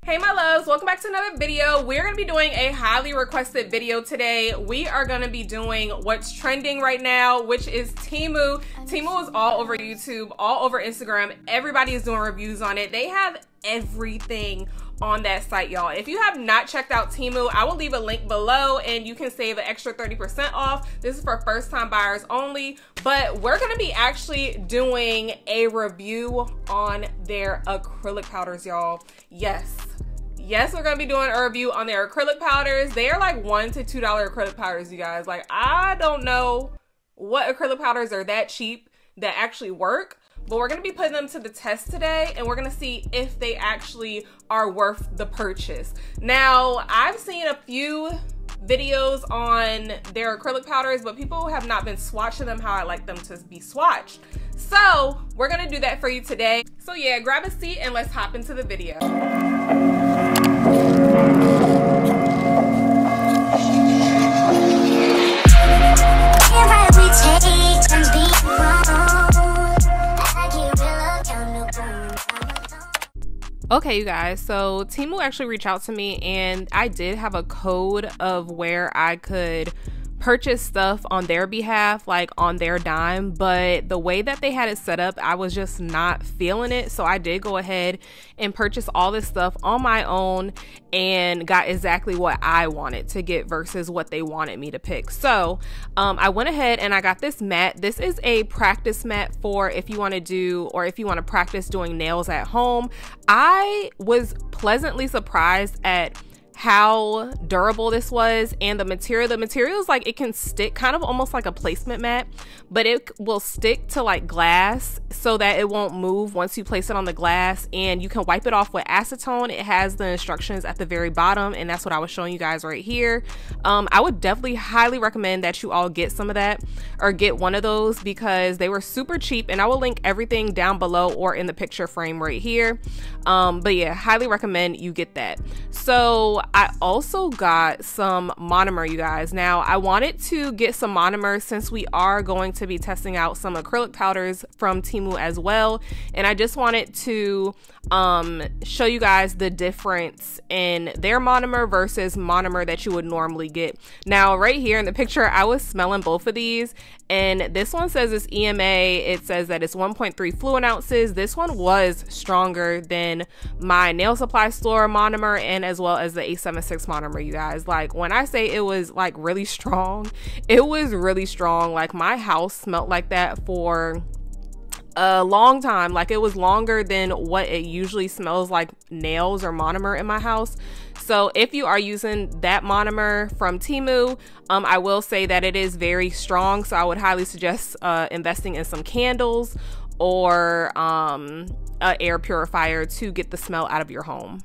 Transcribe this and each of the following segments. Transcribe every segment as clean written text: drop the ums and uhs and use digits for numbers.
Hey my loves, welcome back to another video. We're going to be doing a highly requested video today. We are going to be doing what's trending right now, which is TEMU. TEMU is all over YouTube, all over Instagram. Everybody is doing reviews on it. They have everything on that site, y'all. If you have not checked out TEMU, I will leave a link below and you can save an extra 30% off. This is for first time buyers only, but we're going to be actually doing a review on their acrylic powders, y'all. Yes, we're gonna be doing a review on their acrylic powders. They are like $1 to $2 acrylic powders, you guys. Like, I don't know what acrylic powders are that cheap that actually work, but we're gonna be putting them to the test today and we're gonna see if they actually are worth the purchase. Now, I've seen a few videos on their acrylic powders, but people have not been swatching them how I like them to be swatched. So we're gonna do that for you today. So yeah, grab a seat and let's hop into the video. Okay, you guys, so TEMU actually reached out to me and I did have a code of where I could purchase stuff on their behalf, like on their dime, but the way that they had it set up, I was just not feeling it. So I did go ahead and purchase all this stuff on my own and got exactly what I wanted to get versus what they wanted me to pick. So I went ahead and I got this mat. This is a practice mat for if you want to do, or if you want to practice doing nails at home. I was pleasantly surprised at how durable this was, and the material is like, it can stick kind of almost like a placement mat, but it will stick to like glass so that it won't move once you place it on the glass, and you can wipe it off with acetone. It has the instructions at the very bottom, and that's what I was showing you guys right here. I would definitely highly recommend that you all get some of that, or get one of those, because they were super cheap, and I will link everything down below or in the picture frame right here. But yeah, highly recommend you get that. So I also got some monomer, you guys. Now, I wanted to get some monomer since we are going to be testing out some acrylic powders from TEMU as well. And I just wanted to show you guys the difference in their monomer versus monomer that you would normally get. Now, right here in the picture, I was smelling both of these, and this one says it's EMA. It says that it's 1.3 fluid ounces. This one was stronger than my nail supply store monomer, and as well as the 876 monomer, you guys. Like, when I say it was like really strong, it was really strong. Like, my house smelled like that for a long time. Like, it was longer than what it usually smells like nails or monomer in my house. So if you are using that monomer from TEMU, I will say that it is very strong. So I would highly suggest investing in some candles or an air purifier to get the smell out of your home.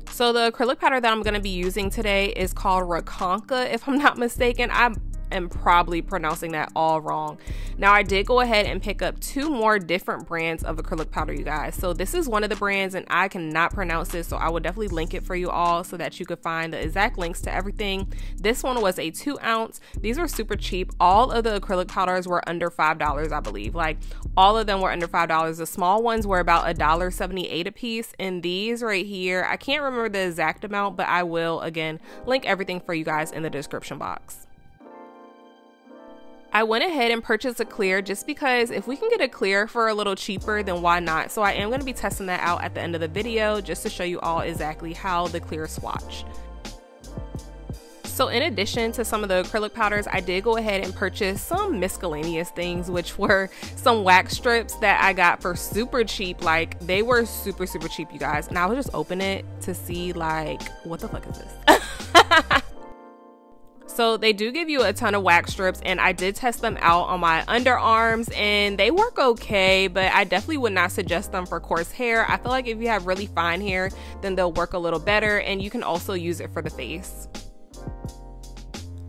So the acrylic powder that I'm going to be using today is called Raconka, if I'm not mistaken. I am probably pronouncing that all wrong. Now, I did go ahead and pick up two more different brands of acrylic powder, you guys. So this is one of the brands, and I cannot pronounce this, so I will definitely link it for you all so that you could find the exact links to everything. This one was a 2 ounce. These were super cheap. All of the acrylic powders were under $5, I believe. Like, all of them were under $5. The small ones were about $1.78 a piece, and these right here, I can't remember the exact amount, but I will again link everything for you guys in the description box. I went ahead and purchased a clear just because if we can get a clear for a little cheaper, then why not? So I am going to be testing that out at the end of the video just to show you all exactly how the clear swatch. So in addition to some of the acrylic powders, I did go ahead and purchase some miscellaneous things, which were some wax strips that I got for super cheap. Like, they were super cheap, you guys. And I would just open it to see, like, what the fuck is this? So they do give you a ton of wax strips, and I did test them out on my underarms and they work okay, but I definitely would not suggest them for coarse hair. I feel like if you have really fine hair, then they'll work a little better, and you can also use it for the face.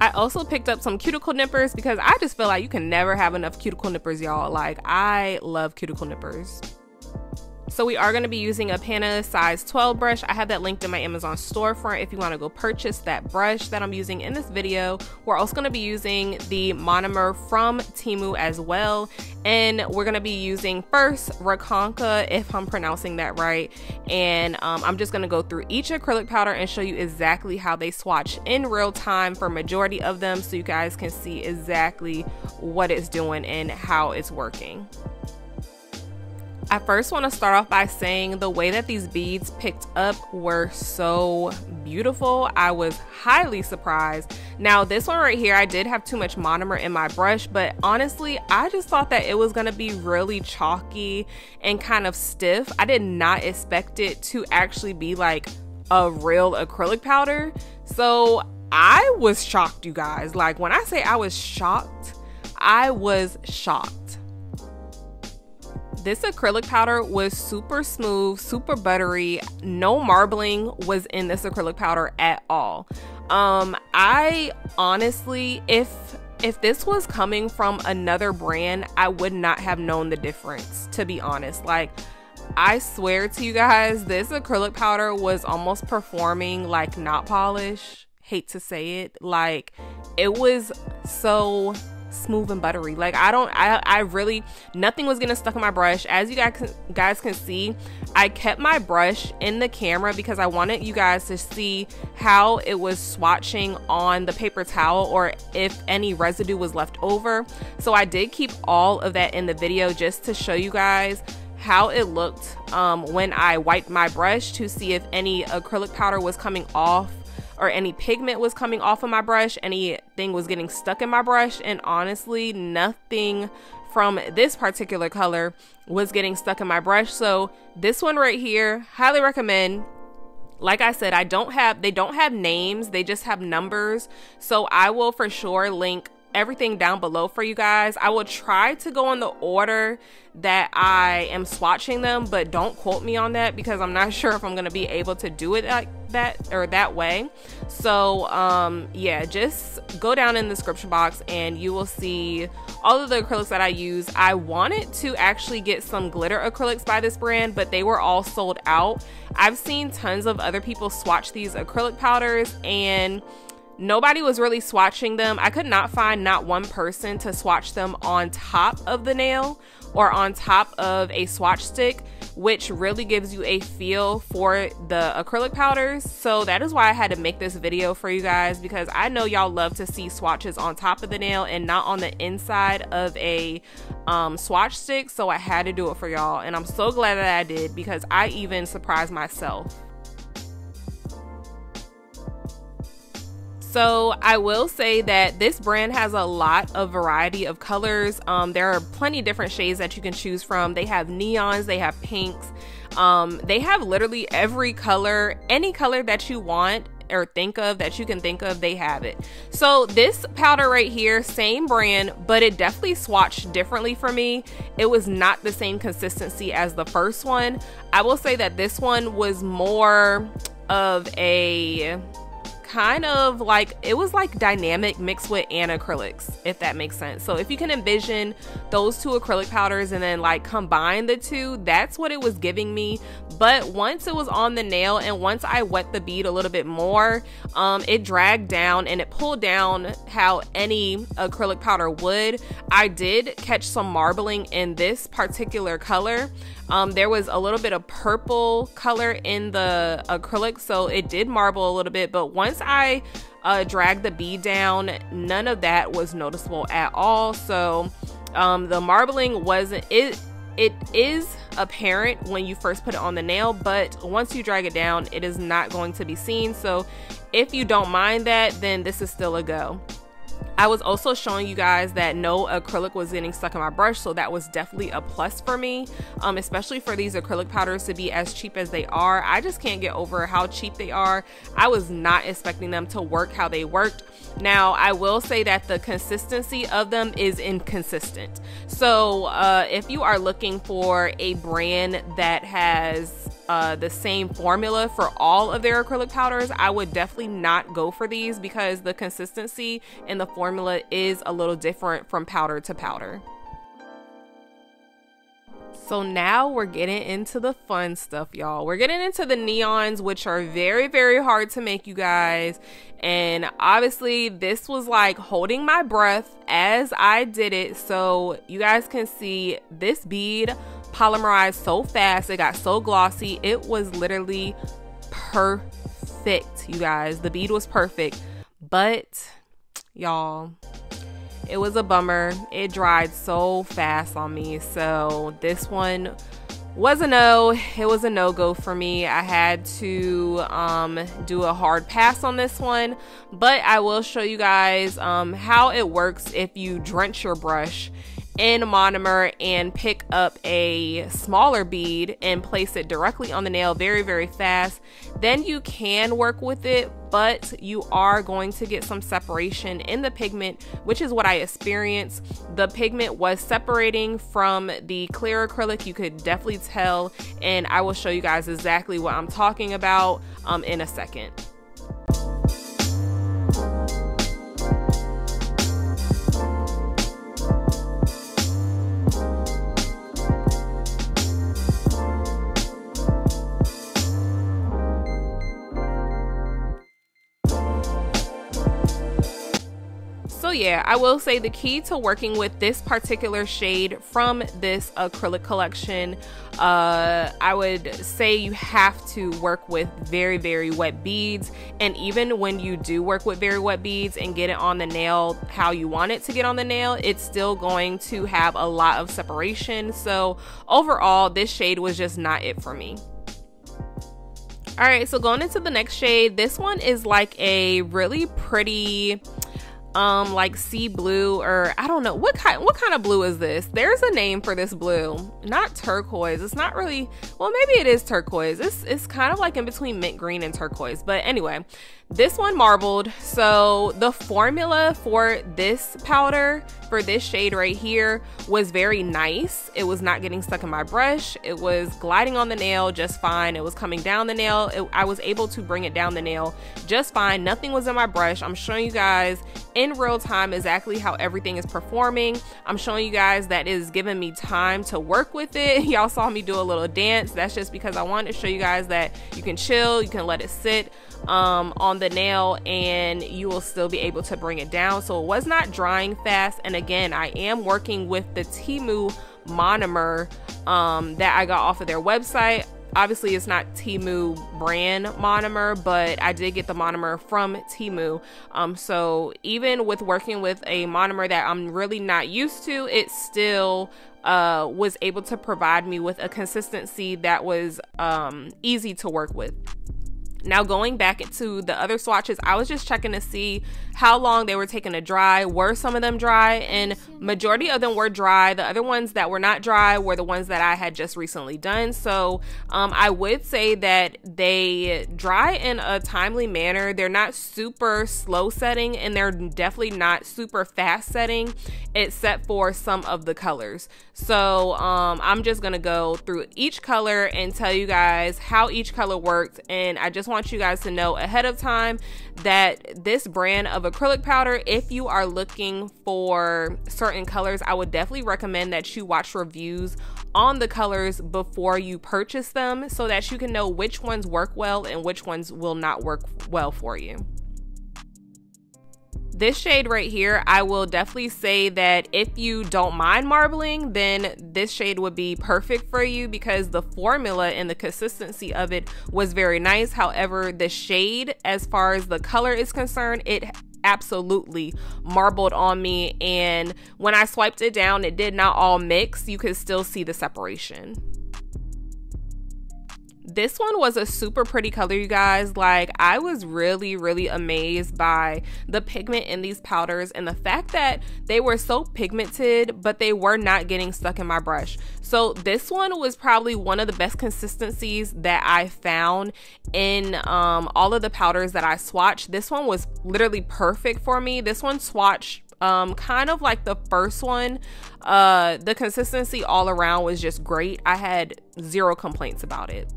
I also picked up some cuticle nippers because I just feel like you can never have enough cuticle nippers, y'all. Like, I love cuticle nippers. So we are going to be using a Pana size 12 brush. I have that linked in my Amazon storefront if you want to go purchase that brush that I'm using in this video. We're also going to be using the monomer from TEMU as well, and we're going to be using first Rakonka, if I'm pronouncing that right, and I'm just going to go through each acrylic powder and show you exactly how they swatch in real time for majority of them, so you guys can see exactly what it's doing and how it's working. I first want to start off by saying the way that these beads picked up were so beautiful. I was highly surprised. Now this one right here, I did have too much monomer in my brush, but honestly I just thought that it was going to be really chalky and kind of stiff. I did not expect it to actually be like a real acrylic powder. So I was shocked, you guys. Like when I say I was shocked, I was shocked. This acrylic powder was super smooth, super buttery. No marbling was in this acrylic powder at all. I honestly, if this was coming from another brand, I would not have known the difference, to be honest. Like, I swear to you guys, this acrylic powder was almost performing like nail polish. Hate to say it. Like, it was so smooth and buttery. Like I really, nothing was getting stuck in my brush. As you guys can see, I kept my brush in the camera because I wanted you guys to see how it was swatching on the paper towel, or if any residue was left over. So I did keep all of that in the video just to show you guys how it looked when I wiped my brush, to see if any acrylic powder was coming off or any pigment was coming off of my brush, anything was getting stuck in my brush. And honestly, nothing from this particular color was getting stuck in my brush. So this one right here, highly recommend. Like I said, they don't have names, they just have numbers. So I will for sure link everything down below for you guys. I will try to go in the order that I am swatching them, but don't quote me on that because I'm not sure if I'm going to be able to do it like that or that way. So yeah, just go down in the description box and you will see all of the acrylics that I use. I wanted to actually get some glitter acrylics by this brand, but they were all sold out. I've seen tons of other people swatch these acrylic powders and nobody was really swatching them. I could not find not one person to swatch them on top of the nail or on top of a swatch stick, which really gives you a feel for the acrylic powders. So that is why I had to make this video for you guys, because I know y'all love to see swatches on top of the nail and not on the inside of a swatch stick. So I had to do it for y'all, and I'm so glad that I did, because I even surprised myself. So I will say that this brand has a lot of variety of colors. There are plenty of different shades that you can choose from. They have neons, they have pinks, they have literally every color, any color that you want or think of that you can think of, they have it. So this powder right here, same brand, but it definitely swatched differently for me. It was not the same consistency as the first one. I will say that this one was more of a kind of like, it was like dynamic mixed with acrylics, if that makes sense. So if you can envision those two acrylic powders and then like combine the two, that's what it was giving me. But once it was on the nail and once I wet the bead a little bit more, it dragged down and it pulled down how any acrylic powder would. I did catch some marbling in this particular color. There was a little bit of purple color in the acrylic, so it did marble a little bit, but once I dragged the bead down, none of that was noticeable at all. So the marbling wasn't, it is apparent when you first put it on the nail, but once you drag it down, it is not going to be seen. So if you don't mind that, then this is still a go. I was also showing you guys that no acrylic was getting stuck in my brush, so that was definitely a plus for me, especially for these acrylic powders to be as cheap as they are. I just can't get over how cheap they are. I was not expecting them to work how they worked. Now, I will say that the consistency of them is inconsistent. So if you are looking for a brand that has the same formula for all of their acrylic powders, I would definitely not go for these, because the consistency and the formula is a little different from powder to powder. So now we're getting into the fun stuff, y'all. We're getting into the neons, which are very, very hard to make, you guys. And obviously this was like holding my breath as I did it. So you guys can see this bead polymerized so fast. It got so glossy. It was literally perfect, you guys. The bead was perfect, but y'all, it was a bummer. It dried so fast on me. So this one was a no. It was a no-go for me. I had to do a hard pass on this one, but I will show you guys how it works if you drench your brush in monomer and pick up a smaller bead and place it directly on the nail very, very fast. Then you can work with it, but you are going to get some separation in the pigment, which is what I experienced. The pigment was separating from the clear acrylic. You could definitely tell, and I will show you guys exactly what I'm talking about in a second. So yeah, I will say the key to working with this particular shade from this acrylic collection, I would say you have to work with very, very wet beads. And even when you do work with very wet beads and get it on the nail how you want it to get on the nail, it's still going to have a lot of separation. So overall, this shade was just not it for me. All right, so going into the next shade, this one is like a really pretty like sea blue, or I don't know what kind of blue is this. There's a name for this blue. Not turquoise. It's not really, well, maybe it is turquoise. It's kind of like in between mint green and turquoise, but anyway, this one marbled. So the formula for this powder, for this shade right here, was very nice. It was not getting stuck in my brush. It was gliding on the nail just fine. It was coming down the nail. I was able to bring it down the nail just fine. Nothing was in my brush. I'm showing you guys in real time exactly how everything is performing. I'm showing you guys that is giving me time to work with it. Y'all saw me do a little dance. That's just because I wanted to show you guys that you can chill, you can let it sit on the nail, and you will still be able to bring it down. So it was not drying fast. And again, I am working with the TEMU monomer that I got off of their website. Obviously it's not TEMU brand monomer, but I did get the monomer from TEMU. So even with working with a monomer that I'm really not used to, it still was able to provide me with a consistency that was easy to work with. Now going back into the other swatches, I was just checking to see how long they were taking to dry. Were some of them dry? And majority of them were dry. The other ones that were not dry were the ones that I had just recently done. So I would say that they dry in a timely manner. They're not super slow setting, and they're definitely not super fast setting, except for some of the colors. So I'm just gonna go through each color and tell you guys how each color worked. And I just want you guys to know ahead of time that this brand of acrylic powder, if you are looking for certain colors, I would definitely recommend that you watch reviews on the colors before you purchase them, so that you can know which ones work well and which ones will not work well for you. This shade right here, I will definitely say that if you don't mind marbling, then this shade would be perfect for you, because the formula and the consistency of it was very nice. However, the shade, as far as the color is concerned, it absolutely marbled on me, and when I swiped it down, it did not all mix. You could still see the separation. This one was a super pretty color, you guys. Like, I was really amazed by the pigment in these powders and the fact that they were so pigmented, but they were not getting stuck in my brush. So this one was probably one of the best consistencies that I found in all of the powders that I swatched. This one was literally perfect for me. This one swatched kind of like the first one. The consistency all around was just great. I had zero complaints about it.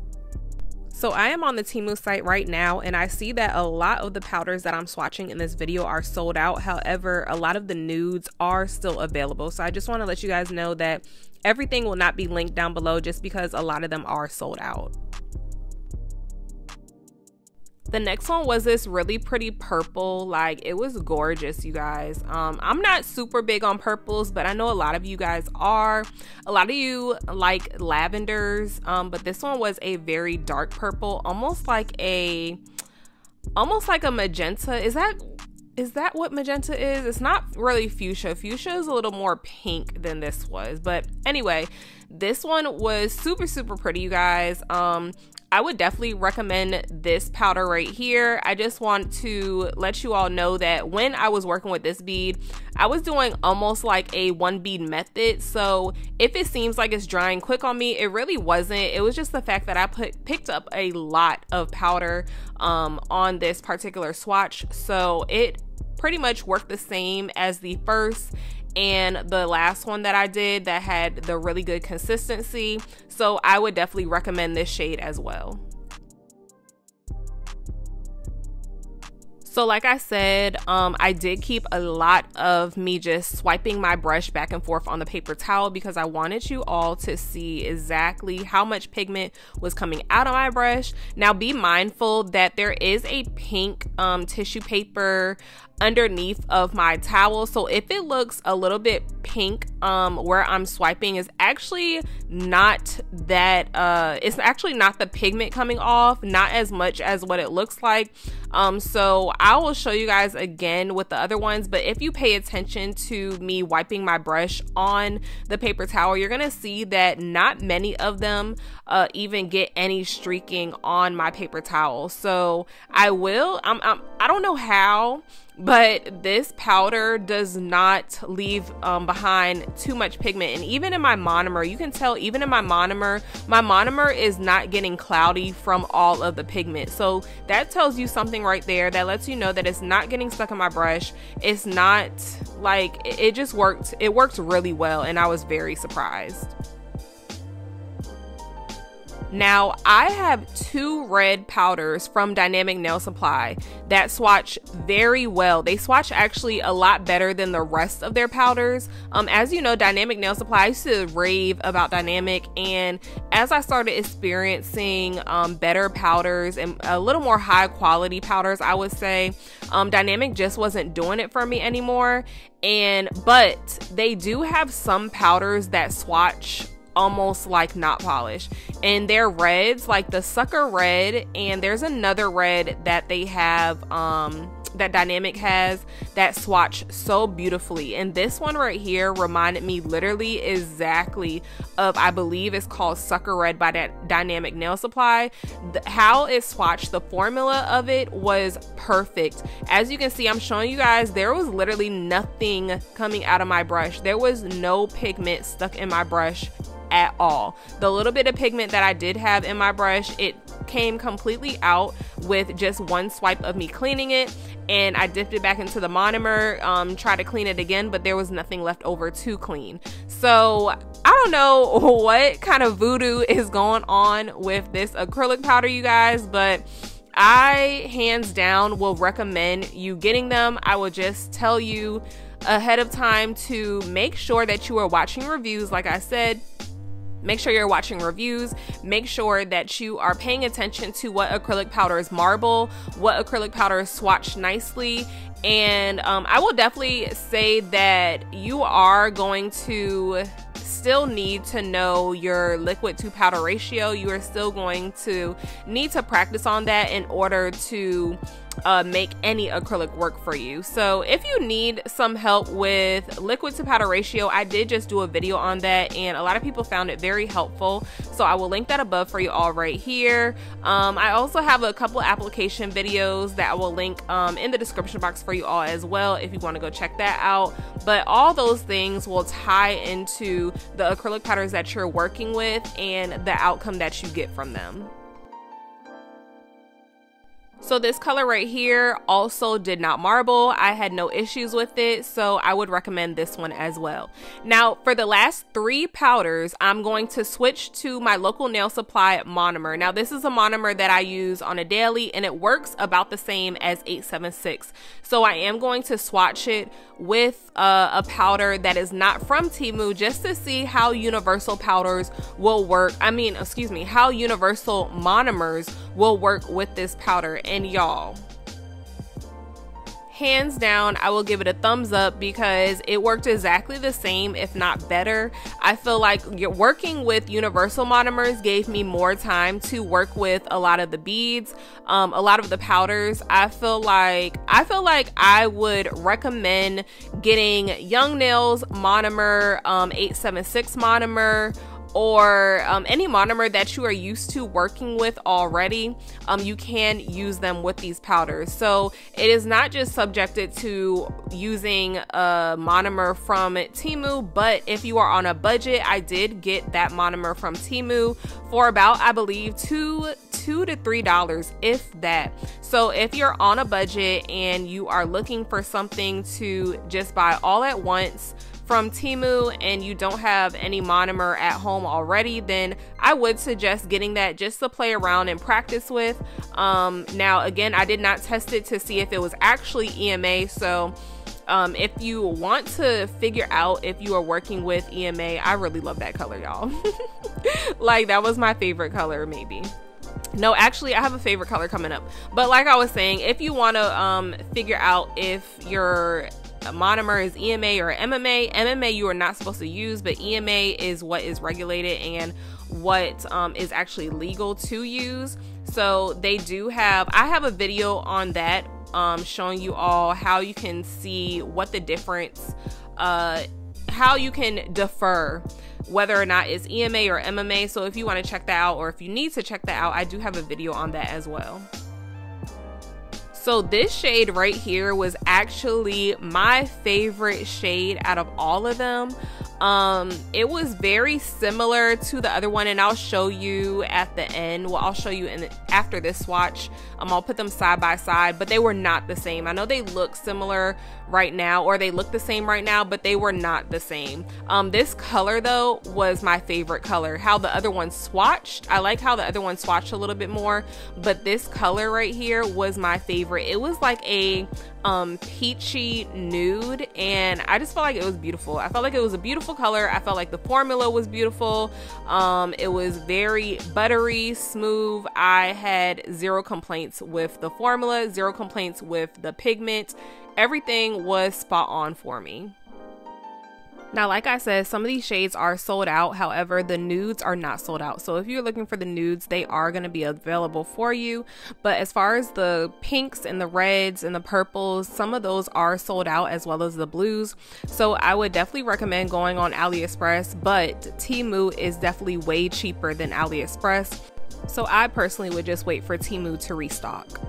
So I am on the Temu site right now, and I see that a lot of the powders that I'm swatching in this video are sold out. However, a lot of the nudes are still available. So I just want to let you guys know that everything will not be linked down below just because a lot of them are sold out. The next one was this really pretty purple. Like, it was gorgeous, you guys. I'm not super big on purples, but I know a lot of you guys are. A lot of you like lavenders, but this one was a very dark purple, almost like a magenta. Is that what magenta is? It's not really fuchsia. Fuchsia is a little more pink than this was. But anyway, this one was super, super pretty, you guys. I would definitely recommend this powder right here. I just want to let you all know that when I was working with this bead, I was doing almost like a one bead method. So if it seems like it's drying quick on me, it really wasn't. It was just the fact that I picked up a lot of powder on this particular swatch. So it pretty much worked the same as the first and the last one that I did that had the really good consistency. So I would definitely recommend this shade as well. So like I said, I did keep a lot of me just swiping my brush back and forth on the paper towel because I wanted you all to see exactly how much pigment was coming out of my brush. Now be mindful that there is a pink tissue paper underneath of my towel, so if it looks a little bit pink where I'm swiping, is actually not that it's actually not the pigment coming off, not as much as what it looks like. So I will show you guys again with the other ones, but if you pay attention to me wiping my brush on the paper towel, you're gonna see that not many of them even get any streaking on my paper towel. So I don't know how, but this powder does not leave behind too much pigment. And even in my monomer, you can tell even in my monomer is not getting cloudy from all of the pigment. So that tells you something right there. That lets you know that it's not getting stuck in my brush. It's not like, it just worked. It worked really well, and I was very surprised. Now, I have two red powders from Dynamic Nail Supply that swatch very well. They swatch actually a lot better than the rest of their powders. As you know, Dynamic Nail Supply, I used to rave about Dynamic, and as I started experiencing better powders and a little more high quality powders, I would say, Dynamic just wasn't doing it for me anymore. But they do have some powders that swatch almost like not polished, and they're reds, like the Sucker Red, and there's another red that they have that Dynamic has that swatch so beautifully. And this one right here reminded me literally exactly of, I believe it's called Sucker Red by that Dynamic Nail Supply. How it swatched, the formula of it was perfect. As you can see, I'm showing you guys, there was literally nothing coming out of my brush. There was no pigment stuck in my brush at all. The little bit of pigment that I did have in my brush, it came completely out with just one swipe of me cleaning it, and I dipped it back into the monomer, tried to clean it again, but there was nothing left over to clean. So I don't know what kind of voodoo is going on with this acrylic powder, you guys, but I hands down will recommend you getting them. I will just tell you ahead of time to make sure that you are watching reviews. Like I said, make sure you're watching reviews. Make sure that you are paying attention to what acrylic powders marble, what acrylic powders swatch nicely. And I will definitely say that you are going to still need to know your liquid to powder ratio. You are still going to need to practice on that in order to make any acrylic work for you. So if you need some help with liquid to powder ratio, I did just do a video on that, and a lot of people found it very helpful. So I will link that above for you all right here. I also have a couple application videos that I will link in the description box for you all as well if you want to go check that out. But all those things will tie into the acrylic powders that you're working with and the outcome that you get from them. So this color right here also did not marble. I had no issues with it, so I would recommend this one as well. Now for the last 3 powders, I'm going to switch to my local nail supply monomer. Now this is a monomer that I use on a daily and it works about the same as 876. So I am going to swatch it with a powder that is not from TEMU just to see how universal powders will work. How universal monomers will work with this powder. And y'all, hands down, I will give it a thumbs up because it worked exactly the same, if not better. I feel like working with universal monomers gave me more time to work with a lot of the beads, a lot of the powders. I feel like I would recommend getting Young Nails monomer, 876 monomer, or any monomer that you are used to working with already. You can use them with these powders. So it is not just subjected to using a monomer from TEMU, but if you are on a budget, I did get that monomer from TEMU for about, I believe, $2 to $3, if that. So if you're on a budget and you are looking for something to just buy all at once from TEMU and you don't have any monomer at home already, then I would suggest getting that just to play around and practice with. Now again, I did not test it to see if it was actually EMA, so if you want to figure out if you are working with EMA, I really love that color, y'all. Like, that was my favorite color, maybe. No, actually, I have a favorite color coming up. But like I was saying, if you want to figure out if your monomer is EMA or MMA you are not supposed to use, but EMA is what is regulated and what is actually legal to use. So they do have, I have a video on that showing you all how you can see what the difference, how you can defer whether or not it's EMA or MMA. So if you want to check that out, or if you need to check that out, I do have a video on that as well. So this shade right here was actually my favorite shade out of all of them. It was very similar to the other one, and I'll show you at the end. Well, I'll show you after this swatch. I'll put them side by side, but they were not the same. I know they look similar right now, or they look the same right now, but they were not the same. This color though was my favorite color. How the other one swatched, I like how the other one swatched a little bit more, but this color right here was my favorite. It was like a peachy nude, and I just felt like it was beautiful. I felt like it was a beautiful color. I felt like the formula was beautiful. It was very buttery smooth. I had zero complaints with the formula, zero complaints with the pigment. Everything was spot on for me. Now, like I said, some of these shades are sold out. However, the nudes are not sold out. So if you're looking for the nudes, they are going to be available for you. But as far as the pinks and the reds and the purples, some of those are sold out, as well as the blues. So I would definitely recommend going on AliExpress, but TEMU is definitely way cheaper than AliExpress. So I personally would just wait for TEMU to restock.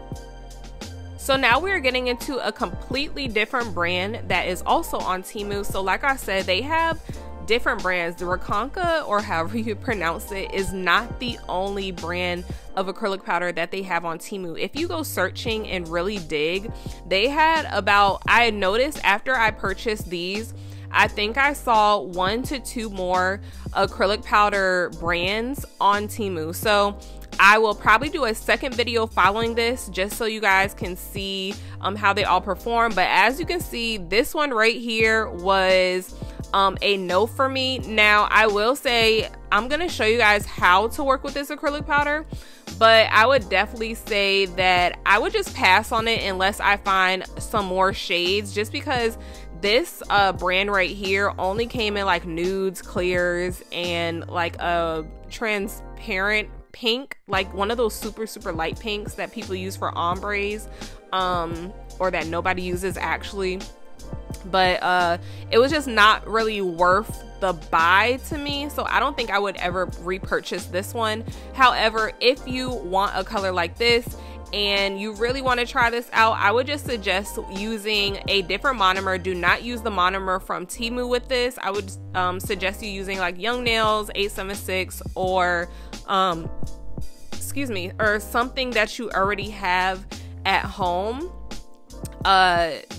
So now we're getting into a completely different brand that is also on TEMU. So like I said, they have different brands. The Rakonka, or however you pronounce it, is not the only brand of acrylic powder that they have on TEMU. If you go searching and really dig, they had about, I noticed after I purchased these, I think I saw 1 to 2 more acrylic powder brands on TEMU. So I will probably do a second video following this just so you guys can see how they all perform. But as you can see, this one right here was a no for me. Now I will say I'm gonna show you guys how to work with this acrylic powder, but I would definitely say that I would just pass on it unless I find some more shades, just because this brand right here only came in like nudes, clears, and like a transparent pink, like one of those super light pinks that people use for ombres, or that nobody uses actually. But it was just not really worth the buy to me, so I don't think I would ever repurchase this one. However, if you want a color like this and you really want to try this out, I would just suggest using a different monomer. Do not use the monomer from TEMU with this. I would suggest you using like Young Nails 876 or or something that you already have at home,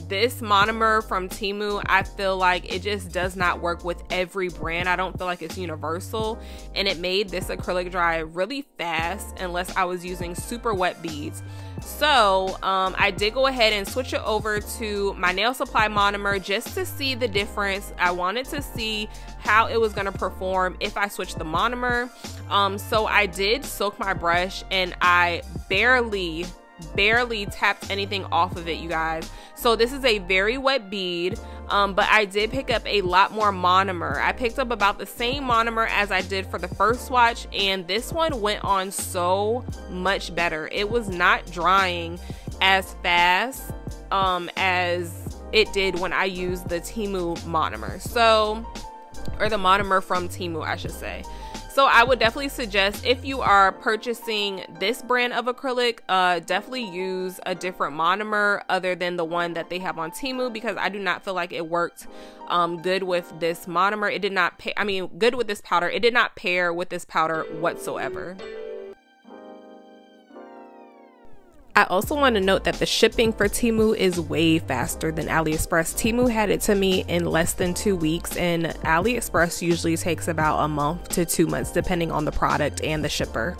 this monomer from Temu, I feel like it just does not work with every brand. I don't feel like it's universal, and it made this acrylic dry really fast unless I was using super wet beads. So I did go ahead and switch it over to my Nail Supply monomer just to see the difference. I wanted to see how it was going to perform if I switched the monomer. So I did soak my brush, and I barely tapped anything off of it, you guys. So this is a very wet bead, but I did pick up a lot more monomer. I picked up about the same monomer as I did for the first swatch, and this one went on so much better. It was not drying as fast as it did when I used the Temu monomer. So, or the monomer from Temu, I should say. So I would definitely suggest, if you are purchasing this brand of acrylic, definitely use a different monomer other than the one that they have on Temu, because I do not feel like it worked good with this monomer. It did not good with this powder. It did not pair with this powder whatsoever. I also want to note that the shipping for Temu is way faster than AliExpress. Temu had it to me in less than 2 weeks, and AliExpress usually takes about a month to 2 months depending on the product and the shipper.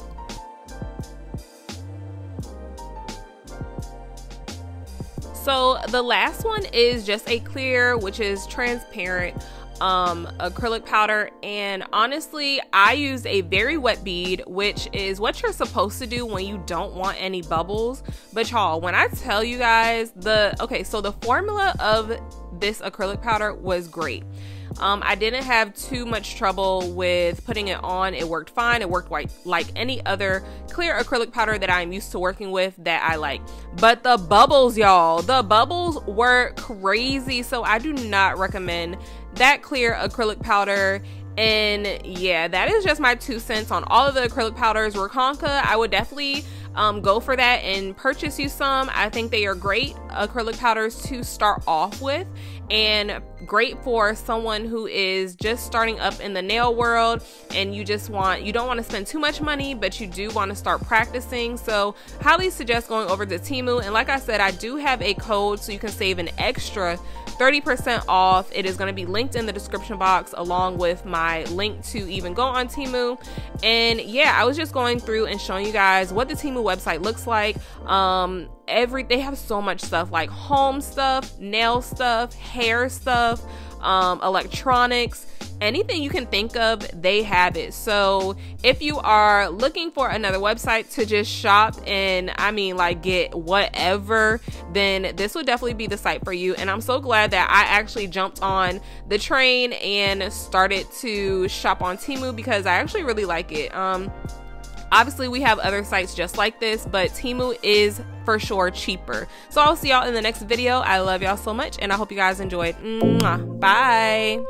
So the last one is just a clear, which is transparent acrylic powder, and honestly I used a very wet bead, which is what you're supposed to do when you don't want any bubbles. But y'all, when I tell you guys so the formula of this acrylic powder was great. I didn't have too much trouble with putting it on. It worked fine. It worked like any other clear acrylic powder that I'm used to working with that I like. But the bubbles, y'all, the bubbles were crazy. So I do not recommend that clear acrylic powder. And yeah, that is just my 2 cents on all of the acrylic powders. Rakonka, I would definitely go for that and purchase you some. I think they are great acrylic powders to start off with, and great for someone who is just starting up in the nail world and you don't want to spend too much money, but you do want to start practicing. So highly suggest going over to Temu. And like I said, I do have a code so you can save an extra 30% off. It is going to be linked in the description box along with my link to even go on Temu. And yeah, I was just going through and showing you guys what the Temu website looks like. They have so much stuff, like home stuff, nail stuff, hair stuff, electronics, anything you can think of, they have it. So if you are looking for another website to just shop and get whatever, then this would definitely be the site for you. And I'm so glad that I actually jumped on the train and started to shop on Temu, because I actually really like it. Obviously we have other sites just like this, but Temu is for sure cheaper. So I'll see y'all in the next video. I love y'all so much, and I hope you guys enjoyed. Mwah. Bye.